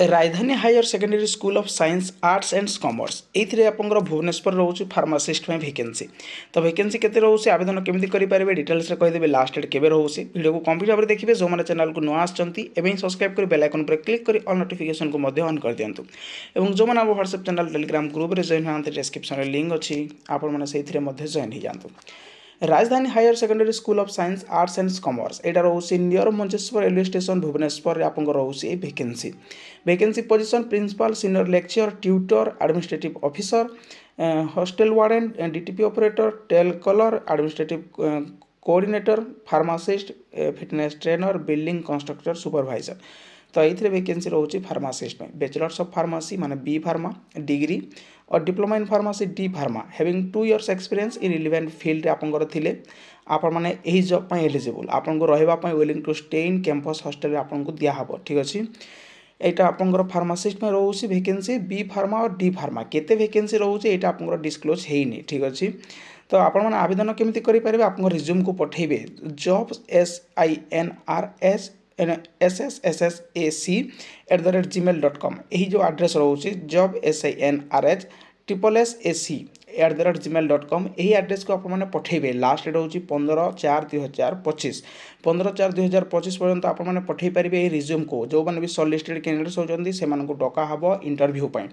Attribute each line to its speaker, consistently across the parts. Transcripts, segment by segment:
Speaker 1: राजधानी higher secondary school of science arts and commerce ये आपंकर भुवनेश्वर रोचे फार्मासीस्ट में वैकेंसी। तो वैकेंसी केते रोचे, आवेदन केମିତି करेंगे डिटेल्स कहीदेवी, लास्ट डेट केवे रोचे। वीडियो को कंप्लीट भाव में देखिए। जो मैंने चैनल को नुआ आसमें सब्सक्राइब कर बेल आइकन पर क्लिक कर ऑल नोटिफिकेशन को ऑन कर दिंतु। और जो मैंने व्हाट्सएप चैनल टेलीग्राम ग्रुप में जॉइन हाँ डिस्क्रिप्शन में लिंक अच्छी, आपने जॉइन हो जातु। Rajdhani higher secondary school of science arts and commerce यहाँ रोचे near Mancheswar railway station Bhubaneswar आप रोचे vacancy. Vacancy position principal senior lecture tutor administrative officer hostel warden DTP operator telecaller administrative coordinator pharmacist fitness trainer building constructor supervisor. तो ये vacancy रोचे pharmacist में bachelors of pharmacy माने B pharma degree और diploma in pharmacy D pharma having 2 years experience in relevant field आपंकर थिले आपण मैंने यही जॉब पर एलिजिबल आपको रहा willing to stay in campus hostel आपको दिहब। ठीक अच्छे, यहाँ आपंकर फार्मासिस्ट में रोचे वैकेंसी बी फार्मा और डी फार्मा केते वैकेंसी रोचे यहाँ आपंकर डिस्क्लोज होनी। ठीक अच्छे, तो आपण मैंने आवेदन केମିତି करेंगे, आप रिज्यूम को पठेबे jobssinrsssac@gmail.com यही जो एड्रेस रोचे jobsinrsssac@gmail.com यही एड्रेस को आपने पठेबे। लास्ट डेट रोचे 15/4/2025 15/4/2025 पर्यंत आपने पठे पारे ये रिज्यूम को। जो मैंने भी शॉर्टलिस्टेड कैंडिडेट्स होती से डका हम इंटरव्यू पर।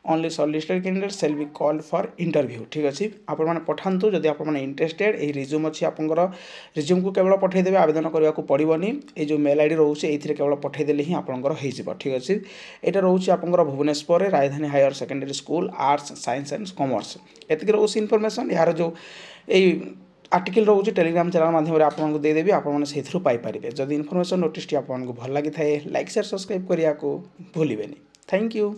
Speaker 1: Only shortlisted candidate shall be called for interview. ठीक अच्छे, आपने पठातु जदि आप इंटरेस्टेड यही रिज्यूम अच्छी आपंकर रिज्यूम को केवल पठेदेवे, आवेदन करने को पड़ोनी। ये जो मेल आईडी रोचे ये केवल पठेदेले ही आपंकर हो। ठीक अच्छे, यहाँ रोचे आपंकर भुवनेश्वर राजधानी higher secondary school arts science and commerce एतिक रोचे इनफॉरमेशन। यार जो यही आर्टिकल रोचे टेलीग्राम चैनल माध्यम आपको देदेवी, आपने पाइपर। जदि इनफॉरमेशन नोटिस आपको भल लगी थाए लाइक शेयर सब्सक्राइब करने को भूलें। Thank you.